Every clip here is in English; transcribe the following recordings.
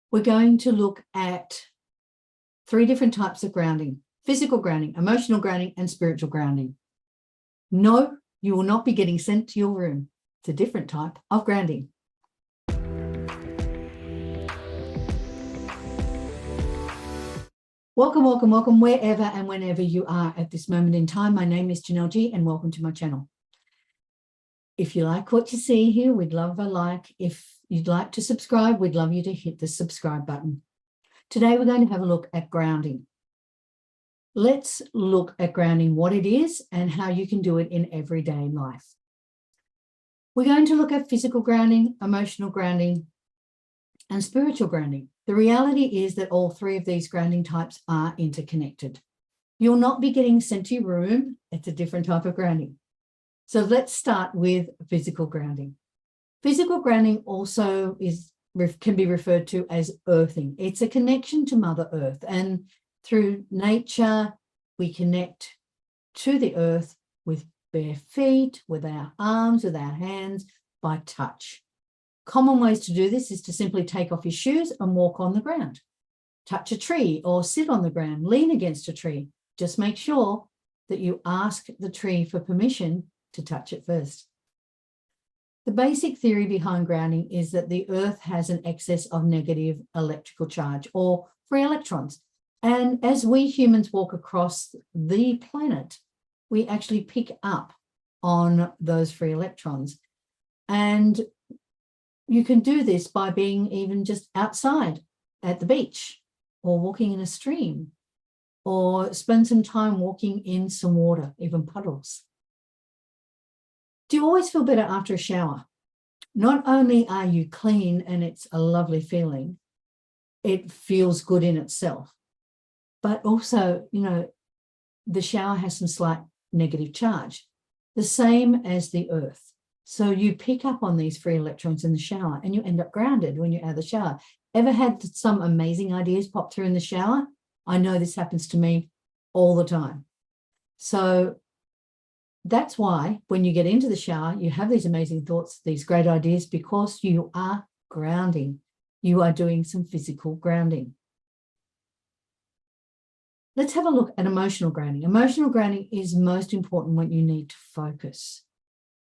we're going to look at 3 different types of grounding: physical grounding, emotional grounding, and spiritual grounding. No, you will not be getting sent to your room. It's a different type of grounding. Welcome, welcome, welcome, wherever and whenever you are at this moment in time. My name is Janelle G, and welcome to my channel. If you like what you see here, we'd love a like. If you'd like to subscribe, we'd love you to hit the subscribe button. Today, we're going to have a look at grounding. Let's look at grounding, what it is and how you can do it in everyday life. We're going to look at physical grounding, emotional grounding, and spiritual grounding. The reality is that all 3 of these grounding types are interconnected. You'll not be getting sent to your room. It's a different type of grounding. So let's start with physical grounding. Physical grounding also can be referred to as earthing. It's a connection to Mother Earth, and through nature, we connect to the earth with bare feet, with our arms, with our hands, by touch. Common ways to do this is to simply take off your shoes and walk on the ground. Touch a tree or sit on the ground, lean against a tree. Just make sure that you ask the tree for permission to touch it first. The basic theory behind grounding is that the earth has an excess of negative electrical charge, or free electrons. And as we humans walk across the planet, we actually pick up on those free electrons. And you can do this by being even just outside at the beach, or walking in a stream, or spend some time walking in some water, even puddles. Do you always feel better after a shower? Not only are you clean and it's a lovely feeling, it feels good in itself, but also, the shower has some slight negative charge, the same as the earth. So you pick up on these free electrons in the shower and you end up grounded when you're out of the shower. Ever had some amazing ideas pop through in the shower? I know this happens to me all the time. So that's why when you get into the shower, you have these amazing thoughts, these great ideas, because you are grounding. You are doing some physical grounding. Let's have a look at emotional grounding. Emotional grounding is most important when you need to focus.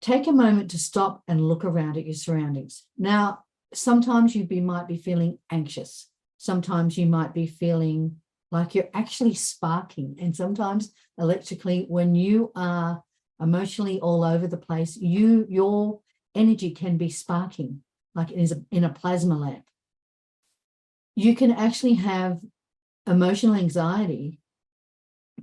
Take a moment to stop and look around at your surroundings. Now, sometimes you might be feeling anxious. Sometimes you might be feeling like you're actually sparking. And sometimes electrically, when you are emotionally all over the place, your energy can be sparking, like it is in a plasma lamp. You can actually have emotional anxiety,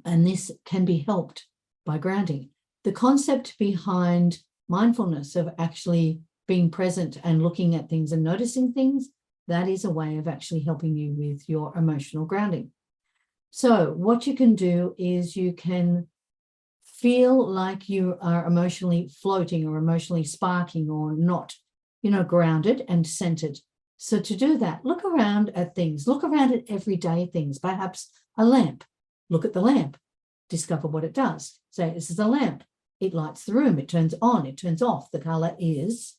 and this can be helped by grounding. The concept behind mindfulness, of actually being present and looking at things and noticing things, that is a way of actually helping you with your emotional grounding. So what you can do is you can feel like you are emotionally floating or emotionally sparking or not, grounded and centered. So to do that, look around at things, look around at everyday things, perhaps a lamp. Look at the lamp, discover what it does. Say, this is a lamp. It lights the room, it turns on, it turns off, the color is,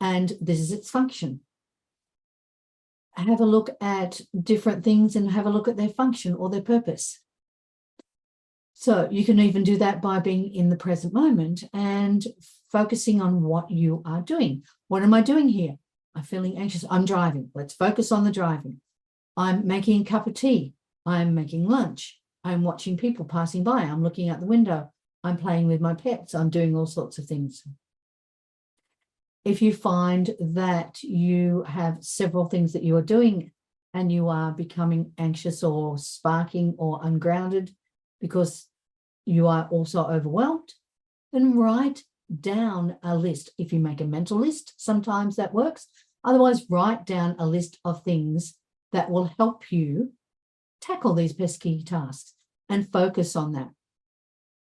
and this is its function. Have a look at different things and have a look at their function or their purpose. So you can even do that by being in the present moment and focusing on what you are doing. What am I doing here? I'm feeling anxious. I'm driving. Let's focus on the driving. I'm making a cup of tea. I'm making lunch. I'm watching people passing by. I'm looking out the window. I'm playing with my pets. I'm doing all sorts of things. If you find that you have several things that you are doing and you are becoming anxious or sparking or ungrounded because you are also overwhelmed, then write down a list. If you make a mental list, sometimes that works. Otherwise, write down a list of things that will help you tackle these pesky tasks and focus on that.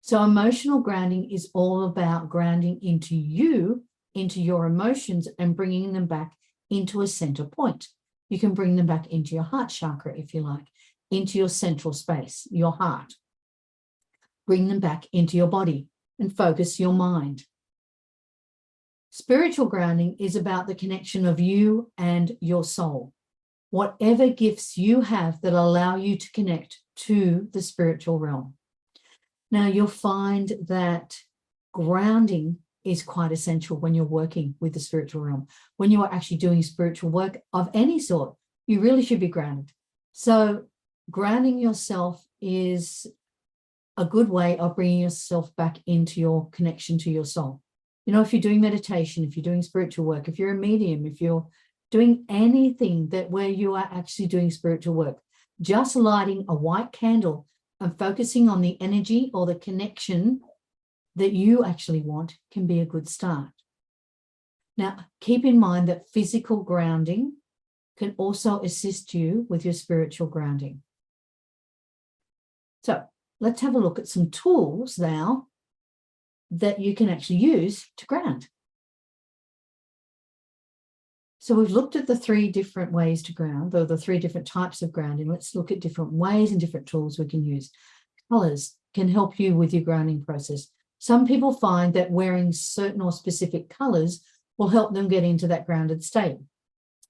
So emotional grounding is all about grounding into you, into your emotions, and bringing them back into a center point. You can bring them back into your heart chakra, if you like, into your central space, your heart. Bring them back into your body and focus your mind. Spiritual grounding is about the connection of you and your soul. whatever gifts you have that allow you to connect to the spiritual realm. Now, you'll find that grounding is quite essential when you're working with the spiritual realm. When you are actually doing spiritual work of any sort, you really should be grounded. So grounding yourself is a good way of bringing yourself back into your connection to your soul. You know, if you're doing meditation, if you're doing spiritual work, if you're a medium, if you're doing anything that where you are actually doing spiritual work, just lighting a white candle and focusing on the energy or the connection that you actually want can be a good start. Now, keep in mind that physical grounding can also assist you with your spiritual grounding. So let's have a look at some tools now that you can actually use to ground. So we've looked at the 3 different ways to ground, or the 3 different types of grounding. Let's look at different ways and different tools we can use. Colors can help you with your grounding process. Some people find that wearing certain or specific colors will help them get into that grounded state.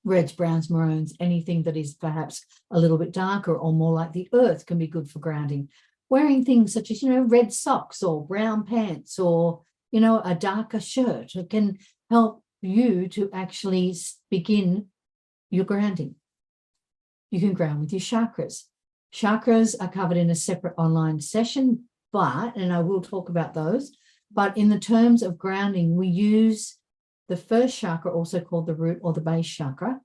Reds, browns, maroons, anything that is perhaps a little bit darker or more like the earth can be good for grounding. Wearing things such as, red socks or brown pants or, a darker shirt, it can help you to actually begin your grounding. You can ground with your chakras. Chakras are covered in a separate online session, and I will talk about those, but in the terms of grounding, we use the first chakra, also called the root or the base chakra,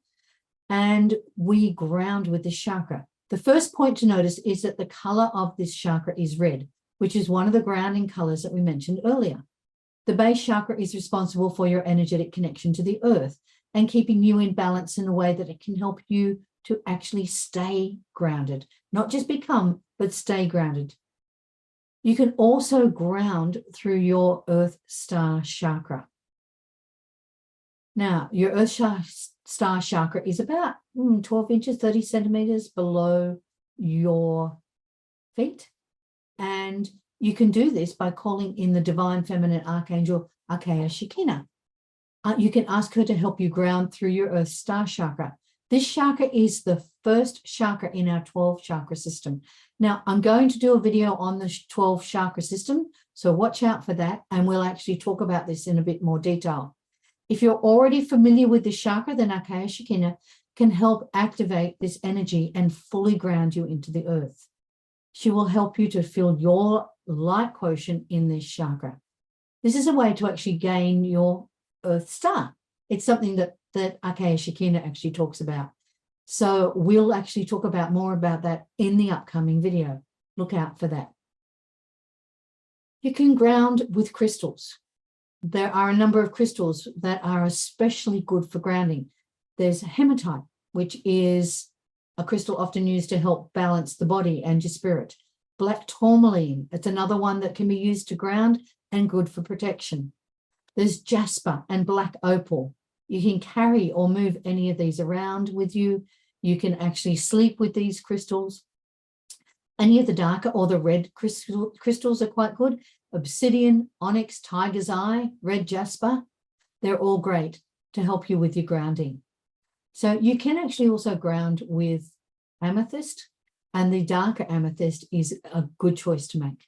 and we ground with this chakra. The first point to notice is that the color of this chakra is red, which is one of the grounding colors that we mentioned earlier. The base chakra is responsible for your energetic connection to the earth and keeping you in balance in a way that it can help you to actually stay grounded, not just become, but stay grounded. You can also ground through your earth star chakra. Now, your earth star chakra is about 12 inches, 30 centimeters below your feet. And you can do this by calling in the divine feminine archangel, Archaea Shekinah. You can ask her to help you ground through your earth star chakra. This chakra is the first chakra in our 12 chakra system. Now, I'm going to do a video on the 12 chakra system, so watch out for that, and we'll actually talk about this in a bit more detail. If you're already familiar with this chakra, then Archaea Shekinah can help activate this energy and fully ground you into the earth. She will help you to feel your light quotient in this chakra. This is a way to actually gain your earth star. It's something that Archaea Shekinah actually talks about. So we'll actually talk about more about that in the upcoming video. Look out for that. You can ground with crystals. There are a number of crystals that are especially good for grounding. There's hematite, which is a crystal often used to help balance the body and your spirit. Black tourmaline, it's another one that can be used to ground and good for protection. There's jasper and black opal. You can carry or move any of these around with you. You can actually sleep with these crystals. Any of the darker or the red crystals are quite good. Obsidian, onyx, tiger's eye, red jasper, they're all great to help you with your grounding. So you can actually also ground with amethyst, and the darker amethyst is a good choice to make.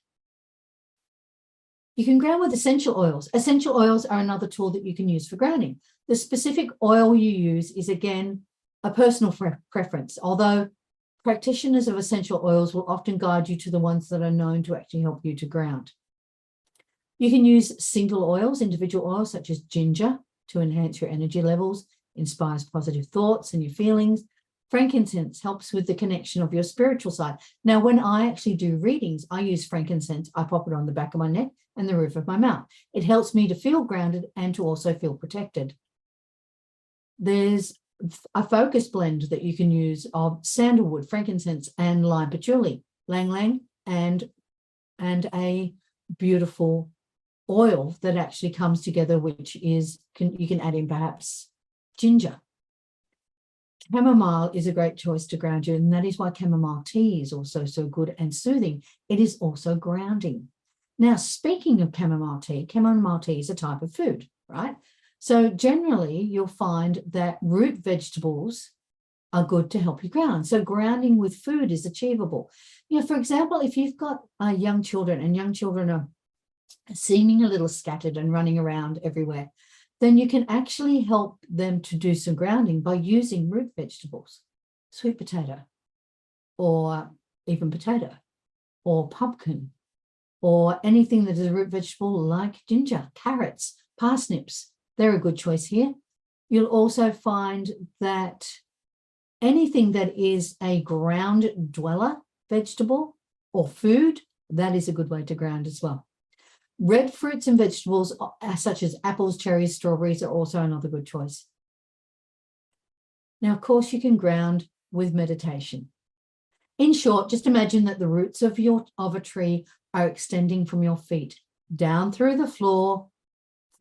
You can ground with essential oils. Essential oils are another tool that you can use for grounding. The specific oil you use is, again, a personal preference, although practitioners of essential oils will often guide you to the ones that are known to actually help you to ground. You can use single oils, individual oils, such as ginger, to enhance your energy levels, inspires positive thoughts and your feelings. Frankincense helps with the connection of your spiritual side. Now, when I actually do readings, I use frankincense. I pop it on the back of my neck and the roof of my mouth. It helps me to feel grounded and to also feel protected. There's a focus blend that you can use of sandalwood, frankincense, and lime patchouli, lang lang, and a beautiful oil that actually comes together, which is, you can add in perhaps ginger. Chamomile is a great choice to ground you, and that is why chamomile tea is also so good and soothing. It is also grounding. Now, speaking of chamomile tea is a type of food, right? So generally, you'll find that root vegetables are good to help you ground. So grounding with food is achievable. You know, for example, if you've got young children and young children are seeming a little scattered and running around everywhere, then you can actually help them to do some grounding by using root vegetables, sweet potato, or even potato, or pumpkin, or anything that is a root vegetable like ginger, carrots, parsnips. They're a good choice here. You'll also find that anything that is a ground dweller vegetable or food, that is a good way to ground as well. Red fruits and vegetables such as apples, cherries, strawberries are also another good choice. Now, of course, you can ground with meditation. In short, just imagine that the roots of a tree are extending from your feet down through the floor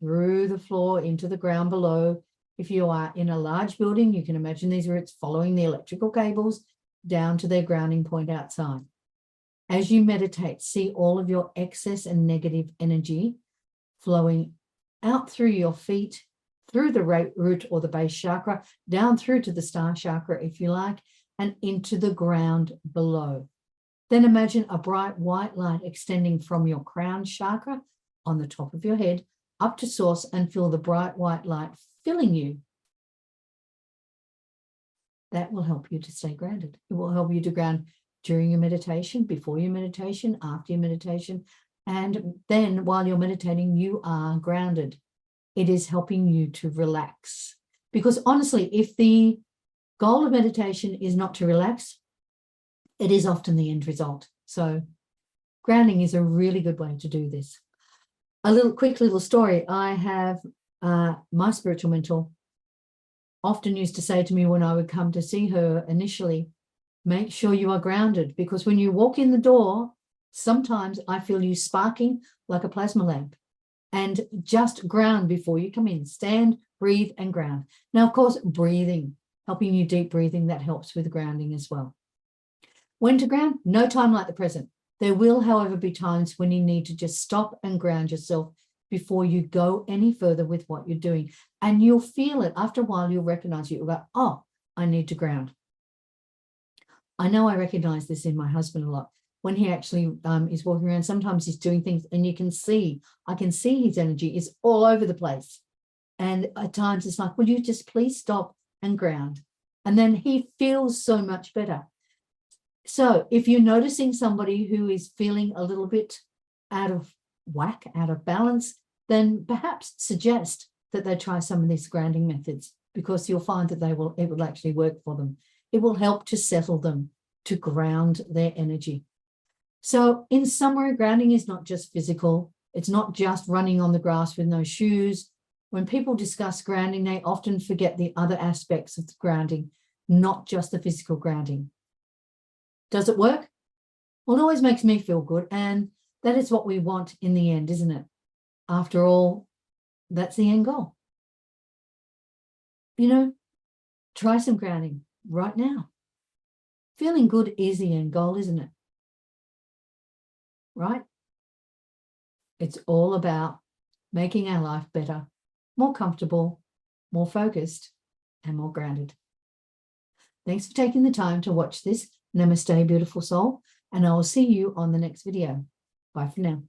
into the ground below. If you are in a large building, you can imagine these roots following the electrical cables down to their grounding point outside. As you meditate, see all of your excess and negative energy flowing out through your feet, through the root or the base chakra, down through to the star chakra, if you like, and into the ground below. Then imagine a bright white light extending from your crown chakra on the top of your head up to source, and feel the bright white light filling you. That will help you to stay grounded. It will help you to ground during your meditation, before your meditation, after your meditation, and then while you're meditating, you are grounded. It is helping you to relax. Because honestly, if the goal of meditation is not to relax, it is often the end result. So grounding is a really good way to do this. A quick little story. I have my spiritual mentor often used to say to me when I would come to see her initially, make sure you are grounded, because when you walk in the door, sometimes I feel you sparking like a plasma lamp. And just ground before you come in. Stand, breathe, and ground. Now, of course, breathing, helping you deep breathing, that helps with grounding as well. When to ground? No time like the present. There will, however, be times when you need to just stop and ground yourself before you go any further with what you're doing. And you'll feel it. After a while, you'll recognize it. You'll go, oh, I need to ground. I know I recognize this in my husband a lot. When he actually is walking around, sometimes he's doing things and I can see his energy is all over the place. And at times it's like, will you just please stop and ground? And then he feels so much better. So if you're noticing somebody who is feeling a little bit out of whack, out of balance, then perhaps suggest that they try some of these grounding methods, because you'll find that it will actually work for them. It will help to settle them, to ground their energy. So in summary, grounding is not just physical. It's not just running on the grass with no shoes. When people discuss grounding, they often forget the other aspects of the grounding, not just the physical grounding. Does it work? Well, it always makes me feel good. And that is what we want in the end, isn't it? After all, that's the end goal. You know, try some grounding right now. Feeling good is the end goal, isn't it? Right? It's all about making our life better, more comfortable, more focused, and more grounded. Thanks for taking the time to watch this. Namaste, beautiful soul, and I will see you on the next video. Bye for now.